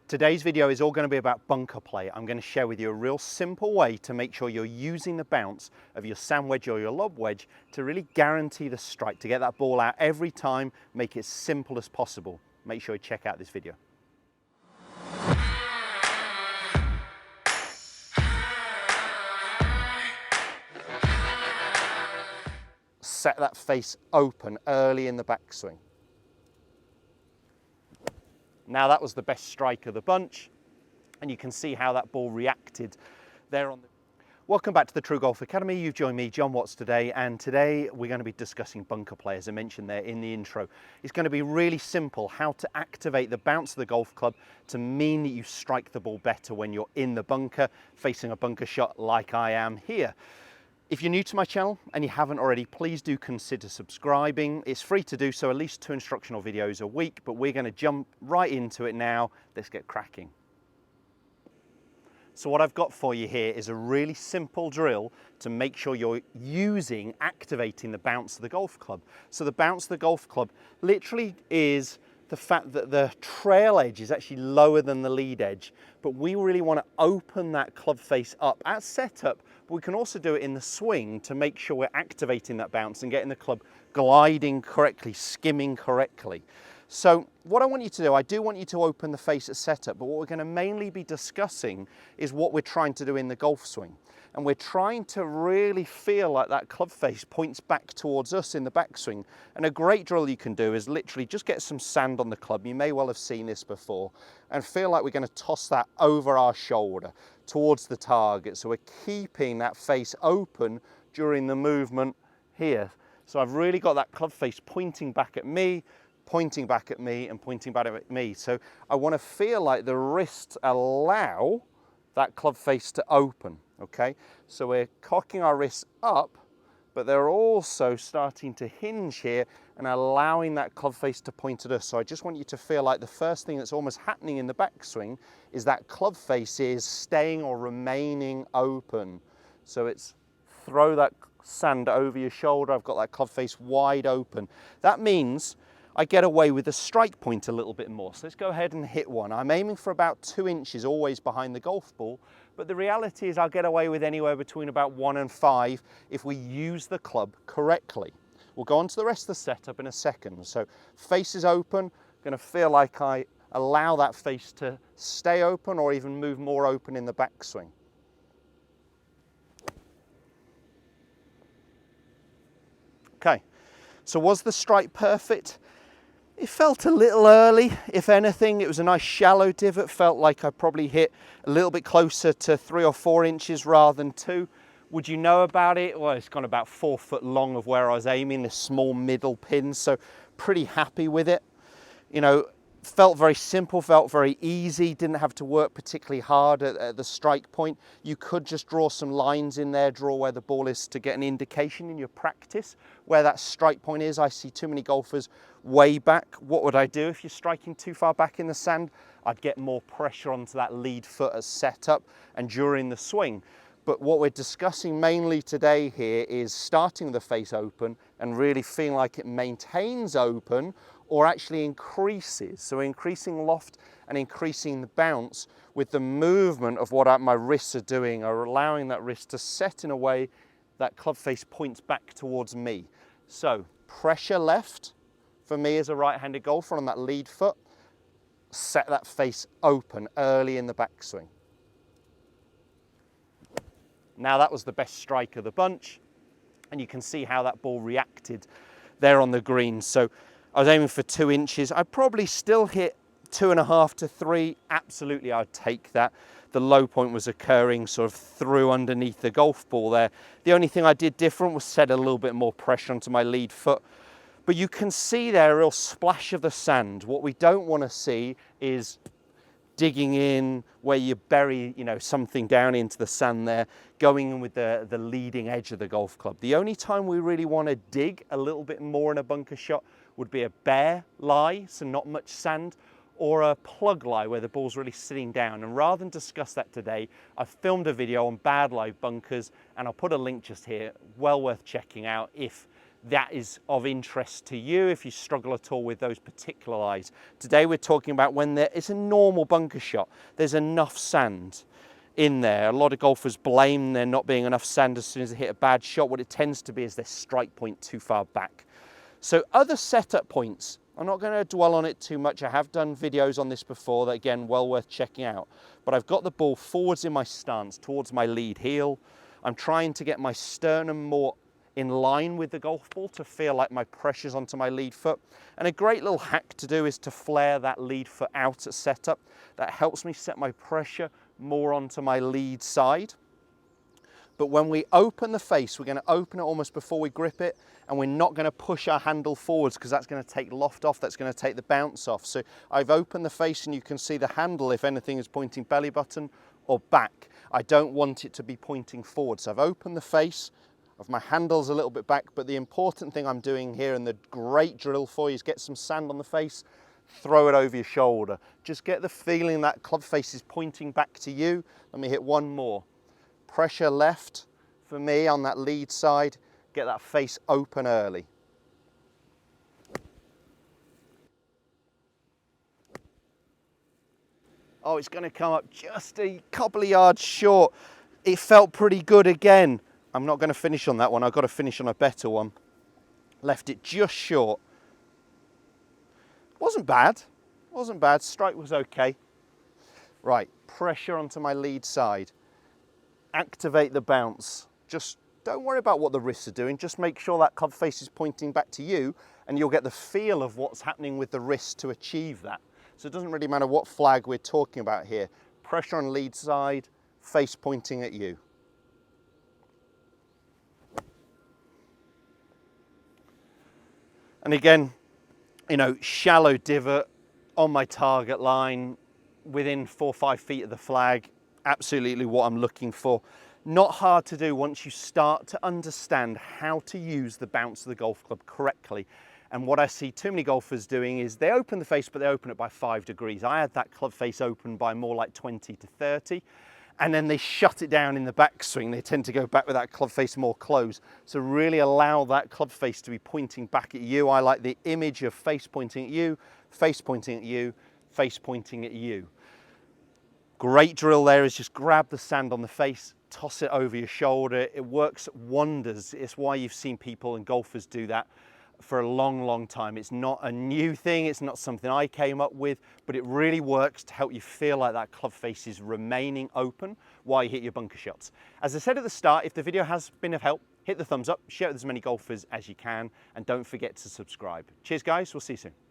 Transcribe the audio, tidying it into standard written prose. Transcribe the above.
Today's video is all going to be about bunker play. I'm going to share with you a real simple way to make sure you're using the bounce of your sand wedge or your lob wedge to really guarantee the strike, to get that ball out every time, make it as simple as possible. Make sure you check out this video. Set that face open early in the backswing. Now that was the best strike of the bunch, and you can see how that ball reacted there on the... Welcome back to the TruGolf Academy. You've joined me, Jon Watts, today, and today we're going to be discussing bunker play, as I mentioned there in the intro. It's going to be really simple how to activate the bounce of the golf club to mean that you strike the ball better when you're in the bunker, facing a bunker shot like I am here. If you're new to my channel and you haven't already, please do consider subscribing. It's free to do so, at least 2 instructional videos a week, but we're going to jump right into it now. Let's get cracking. So what I've got for you here is a really simple drill to make sure you're activating the bounce of the golf club. So the bounce of the golf club literally is the fact that the trail edge is actually lower than the lead edge, but we really want to open that club face up at setup, but we can also do it in the swing to make sure we're activating that bounce and getting the club gliding correctly, skimming correctly. So what I want you to do, I do want you to open the face at setup, but what we're going to mainly be discussing is what we're trying to do in the golf swing. And we're trying to really feel like that club face points back towards us in the backswing. And a great drill you can do is literally just get some sand on the club. You may well have seen this before, and feel like we're going to toss that over our shoulder towards the target. So we're keeping that face open during the movement here. So I've really got that club face pointing back at me, pointing back at me, and pointing back at me. So I want to feel like the wrists allow that club face to open, okay? So we're cocking our wrists up, but they're also starting to hinge here and allowing that club face to point at us. So I just want you to feel like the first thing that's almost happening in the backswing is that club face is staying or remaining open. So it's throw that sand over your shoulder. I've got that club face wide open. That means I get away with the strike point a little bit more. So let's go ahead and hit one. I'm aiming for about 2 inches always behind the golf ball, but the reality is I'll get away with anywhere between about 1 and 5 if we use the club correctly. We'll go on to the rest of the setup in a second. So face is open, gonna feel like I allow that face to stay open or even move more open in the backswing. Okay, so was the strike perfect? It felt a little early, if anything. It was a nice shallow divot. Felt like I probably hit a little bit closer to 3 or 4 inches rather than 2. Would you know about it? Well, it's gone about 4 foot long of where I was aiming, this small middle pin, so pretty happy with it. You know, felt very simple, felt very easy, didn't have to work particularly hard at the strike point. You could just draw some lines in there, draw where the ball is to get an indication in your practice where that strike point is. I see too many golfers way back. What would I do if you're striking too far back in the sand? I'd get more pressure onto that lead foot as setup and during the swing. But what we're discussing mainly today here is starting the face open and really feeling like it maintains open or actually increases. So increasing loft and increasing the bounce with the movement of what my wrists are doing, or allowing that wrist to set in a way that club face points back towards me. So pressure left for me as a right-handed golfer on that lead foot. Set that face open early in the backswing. Now that was the best strike of the bunch, and you can see how that ball reacted there on the green. So I was aiming for 2 inches. I probably still hit 2.5 to 3. Absolutely, I'd take that. The low point was occurring sort of through underneath the golf ball there. The only thing I did different was set a little bit more pressure onto my lead foot. But you can see there a real splash of the sand. What we don't want to see is digging in where you bury, something down into the sand there, going in with the leading edge of the golf club. The only time we really want to dig a little bit more in a bunker shot would be a bare lie, so not much sand, or a plug lie where the ball's really sitting down. And rather than discuss that today, I've filmed a video on bad lie bunkers, and I'll put a link just here, well worth checking out if that is of interest to you if you struggle at all with those particular lies. Today we're talking about when there is a normal bunker shot, there's enough sand in there. A lot of golfers blame there not being enough sand as soon as they hit a bad shot. What it tends to be is their strike point too far back. So other setup points, I'm not going to dwell on it too much. I have done videos on this before that, again, well worth checking out. But I've got the ball forwards in my stance towards my lead heel. I'm trying to get my sternum more in line with the golf ball to feel like my pressure's onto my lead foot. And a great little hack to do is to flare that lead foot out at setup. That helps me set my pressure more onto my lead side. But when we open the face, we're going to open it almost before we grip it, and we're not going to push our handle forwards because that's going to take loft off, that's going to take the bounce off. So I've opened the face and you can see the handle, if anything, is pointing belly button or back. I don't want it to be pointing forward. So I've opened the face, of my handle's a little bit back, but the important thing I'm doing here, and the great drill for you, is get some sand on the face, throw it over your shoulder. Just get the feeling that club face is pointing back to you. Let me hit one more. Pressure left for me on that lead side. Get that face open early. Oh, it's going to come up just a couple of yards short. It felt pretty good again. I'm not going to finish on that one. I've got to finish on a better one. Left it just short. Wasn't bad. Wasn't bad. Strike was okay. Right, pressure onto my lead side. Activate the bounce. Just don't worry about what the wrists are doing. Just make sure that club face is pointing back to you, and you'll get the feel of what's happening with the wrist to achieve that. So it doesn't really matter what flag we're talking about here. Pressure on lead side, face pointing at you. And again, you know, shallow divot on my target line, within 4 or 5 feet of the flag, absolutely what I'm looking for. Not hard to do once you start to understand how to use the bounce of the golf club correctly. And what I see too many golfers doing is they open the face, but they open it by 5 degrees. I had that club face open by more like 20 to 30. And then they shut it down in the backswing. They tend to go back with that club face more closed. So really allow that club face to be pointing back at you. I like the image of face pointing at you, face pointing at you, face pointing at you. Great drill there is just grab the sand on the face, toss it over your shoulder. It works wonders. It's why you've seen people and golfers do that for a long, long time. It's not a new thing. It's not something I came up with, but it really works to help you feel like that club face is remaining open while you hit your bunker shots. As I said at the start, if the video has been of help, hit the thumbs up, share it with as many golfers as you can, and don't forget to subscribe. Cheers guys, we'll see you soon.